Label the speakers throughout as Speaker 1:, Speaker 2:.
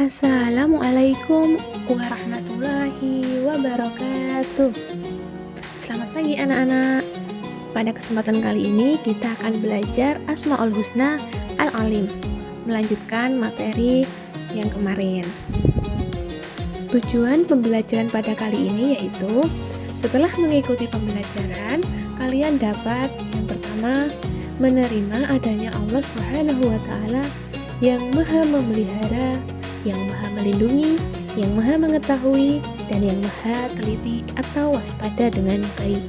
Speaker 1: Assalamualaikum warahmatullahi wabarakatuh. Selamat pagi anak-anak. Pada kesempatan kali ini kita akan belajar Asmaul Husna Al-Alim, melanjutkan materi yang kemarin. Tujuan pembelajaran pada kali ini yaitu setelah mengikuti pembelajaran, kalian dapat yang pertama menerima adanya Allah Subhanahu wa taala yang Maha memelihara, yang Maha melindungi, yang Maha mengetahui, dan yang Maha teliti atau waspada dengan baik.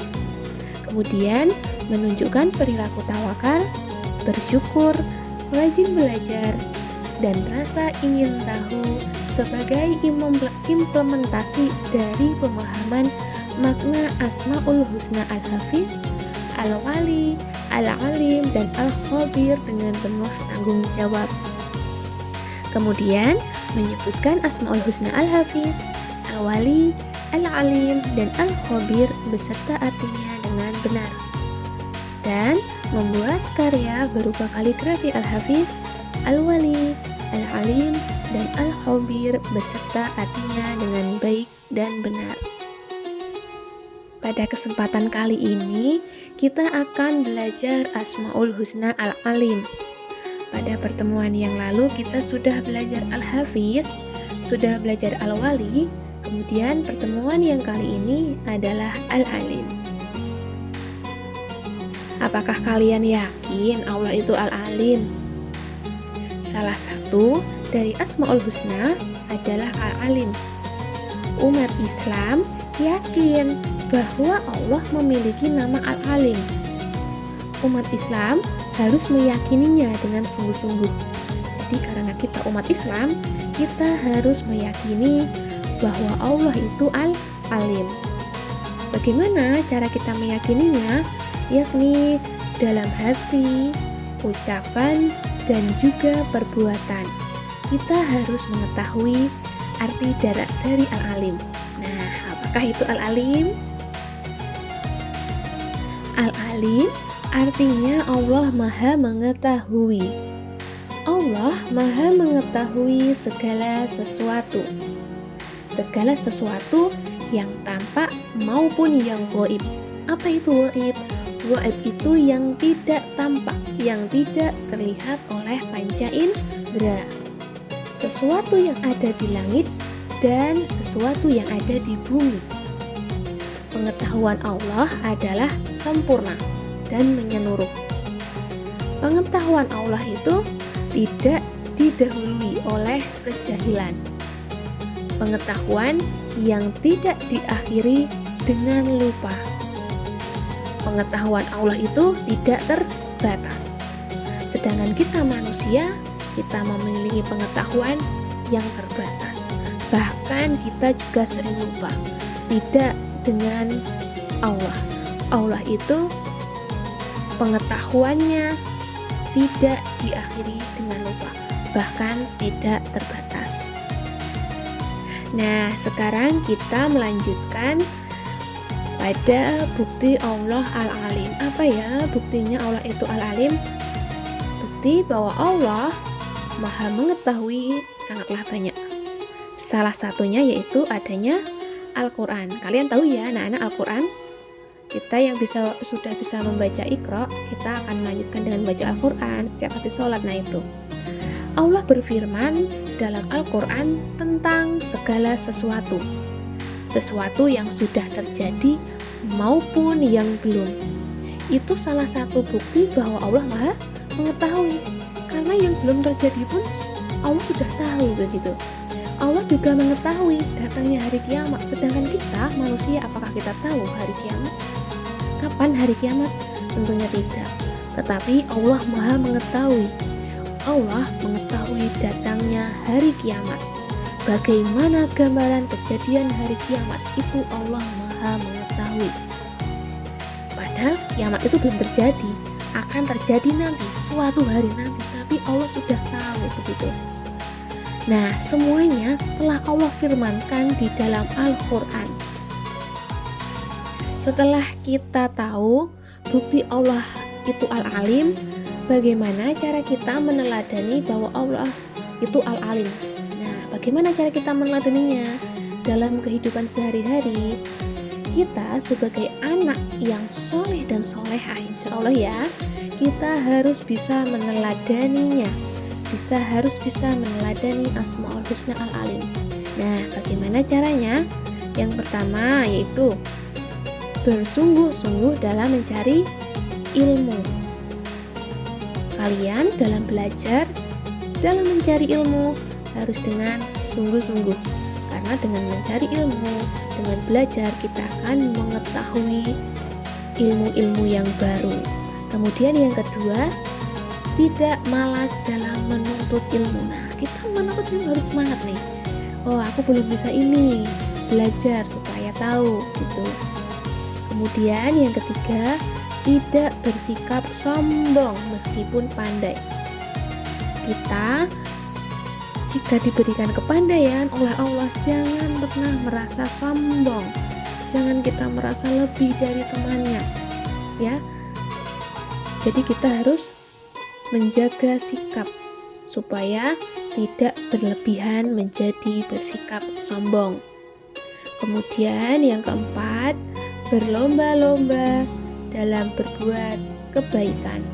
Speaker 1: Kemudian, menunjukkan perilaku tawakal, bersyukur, rajin belajar, dan rasa ingin tahu sebagai implementasi dari pemahaman makna Asmaul Husna Al-Hafiz, Al-Wali, Al-Alim, dan Al-Khabir dengan penuh tanggung jawab. Kemudian, menyebutkan Asmaul Husna Al-Hafiz, Al-Wali, Al-Alim, dan Al-Khabir beserta artinya dengan benar. Dan membuat karya berupa kaligrafi Al-Hafiz, Al-Wali, Al-Alim, dan Al-Khabir beserta artinya dengan baik dan benar. Pada kesempatan kali ini, kita akan belajar Asmaul Husna Al-Alim. Pada pertemuan yang lalu kita sudah belajar Al-Hafiz, sudah belajar Al-Wali, kemudian pertemuan yang kali ini adalah Al-Alim. Apakah kalian yakin Allah itu Al-Alim? Salah satu dari Asmaul Husna adalah Al-Alim. Umat Islam yakin bahwa Allah memiliki nama Al-Alim. Umat Islam harus meyakininya dengan sungguh-sungguh. Jadi karena kita umat Islam, kita harus meyakini bahwa Allah itu Al-Alim. Bagaimana cara kita meyakininya? Yakni dalam hati, ucapan, dan juga perbuatan. Kita harus mengetahui arti dari Al-Alim. Nah, apakah itu Al-Alim? Al-Alim artinya Allah Maha Mengetahui. Allah Maha Mengetahui segala sesuatu. Segala sesuatu yang tampak maupun yang gaib. Apa itu gaib? Gaib itu yang tidak tampak, yang tidak terlihat oleh panca indera. Sesuatu yang ada di langit dan sesuatu yang ada di bumi. Pengetahuan Allah adalah sempurna dan menyeluruh. Pengetahuan Allah itu tidak didahului oleh kejahilan. Pengetahuan yang tidak diakhiri dengan lupa. Pengetahuan Allah itu tidak terbatas. Sedangkan kita manusia, kita memiliki pengetahuan yang terbatas. Bahkan kita juga sering lupa. Tidak dengan Allah. Allah itu pengetahuannya tidak diakhiri dengan lupa, bahkan tidak terbatas. Nah, sekarang kita melanjutkan pada bukti Allah Al-Alim. Apa ya buktinya Allah itu Al-Alim? Bukti bahwa Allah Maha Mengetahui sangatlah banyak. Salah satunya yaitu adanya Al-Quran. Kalian tahu ya anak-anak Al-Quran? Kita yang sudah bisa membaca Iqra, kita akan melanjutkan dengan baca Al-Quran setiap habis sholat. Nah itu, Allah berfirman dalam Al-Quran tentang segala sesuatu. Sesuatu yang sudah terjadi maupun yang belum. Itu salah satu bukti bahwa Allah Maha Mengetahui. Karena yang belum terjadi pun Allah sudah tahu begitu. Allah juga mengetahui datangnya hari kiamat. Sedangkan kita manusia, apakah kita tahu hari kiamat? Kapan hari kiamat? Tentunya tidak. Tetapi Allah Maha Mengetahui. Allah mengetahui datangnya hari kiamat. Bagaimana gambaran kejadian hari kiamat? Itu Allah Maha Mengetahui. Padahal kiamat itu belum terjadi, akan terjadi nanti, suatu hari nanti. Tapi Allah sudah tahu begitu. Nah, semuanya telah Allah firmankan di dalam Al-Quran. Setelah kita tahu bukti Allah itu Al-Alim, bagaimana cara kita meneladani bahwa Allah itu Al-Alim? Nah, bagaimana cara kita meneladaninya? Dalam kehidupan sehari-hari, kita sebagai anak yang soleh dan solehah, insya Allah ya, kita harus bisa meneladaninya, harus bisa meneladani Asmaul Husna Al-Alim. Nah, bagaimana caranya? Yang pertama yaitu bersungguh-sungguh dalam mencari ilmu. Kalian dalam belajar, dalam mencari ilmu harus dengan sungguh-sungguh. Karena dengan mencari ilmu, dengan belajar kita akan mengetahui ilmu-ilmu yang baru. Kemudian yang kedua, tidak malas dalam menuntut ilmu. Nah, kita menuntut ilmu harus semangat nih. Oh, aku belum bisa ini, belajar supaya tahu gitu. Kemudian yang ketiga, tidak bersikap sombong meskipun pandai. Kita jika diberikan kepandaian oleh Allah, jangan pernah merasa sombong. Jangan kita merasa lebih dari temannya, ya. Jadi kita harus menjaga sikap supaya tidak berlebihan menjadi bersikap sombong. Kemudian yang keempat, berlomba-lomba dalam berbuat kebaikan.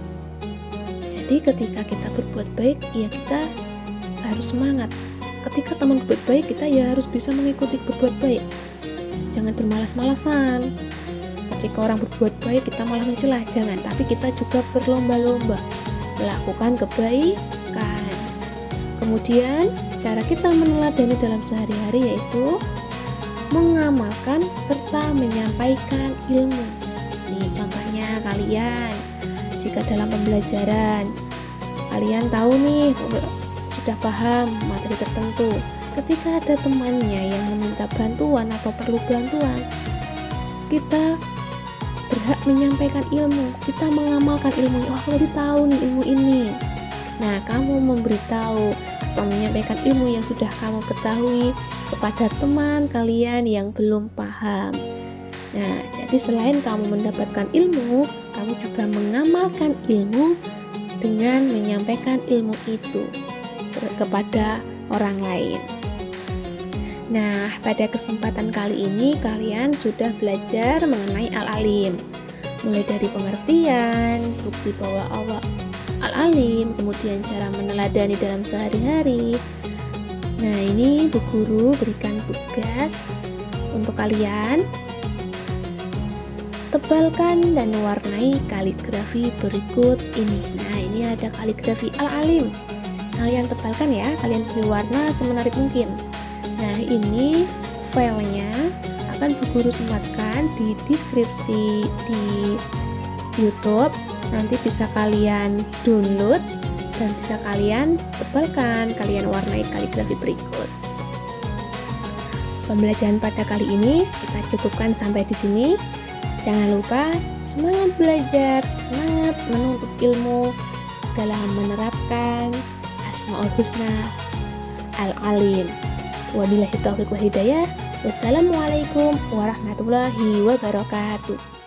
Speaker 1: Jadi ketika kita berbuat baik, ya kita harus semangat. Ketika teman berbuat baik, kita ya harus bisa mengikuti berbuat baik. Jangan bermalas-malasan. Ketika orang berbuat baik, kita malah mencela, jangan. Tapi kita juga berlomba-lomba melakukan kebaikan. Kemudian cara kita meneladani dalam sehari-hari yaitu mengamalkan serta menyampaikan ilmu. Nih contohnya kalian, jika dalam pembelajaran kalian tahu nih sudah paham materi tertentu, ketika ada temannya yang meminta bantuan atau perlu bantuan, kita berhak menyampaikan ilmu, kita mengamalkan ilmu. Oh, aku udah tahu nih ilmu ini. Nah, kamu memberitahu atau menyampaikan ilmu yang sudah kamu ketahui kepada teman kalian yang belum paham. Nah, jadi selain kamu mendapatkan ilmu, kamu juga mengamalkan ilmu dengan menyampaikan ilmu itu kepada orang lain. Nah, pada kesempatan kali ini kalian sudah belajar mengenai Al-Alim, mulai dari pengertian, bukti bahwa Allah Al-Alim, kemudian cara meneladani dalam sehari-hari. Nah, ini Bu Guru berikan tugas untuk kalian. Tebalkan dan warnai kaligrafi berikut ini. Nah, ini ada kaligrafi Al-Alim. Kalian tebalkan ya, kalian beri warna semenarik mungkin. Nah, ini filenya akan Bu Guru sematkan di deskripsi di YouTube. Nanti bisa kalian download dan bisa kalian tebalkan, kalian warnai kaligrafi berikut. Pembelajaran pada kali ini kita cukupkan sampai di sini. Jangan lupa semangat belajar, semangat menuntut ilmu dalam menerapkan Asmaul Husna Al-Alim. Wabillahi taufiq wal hidayah. Wassalamualaikum warahmatullahi wabarakatuh.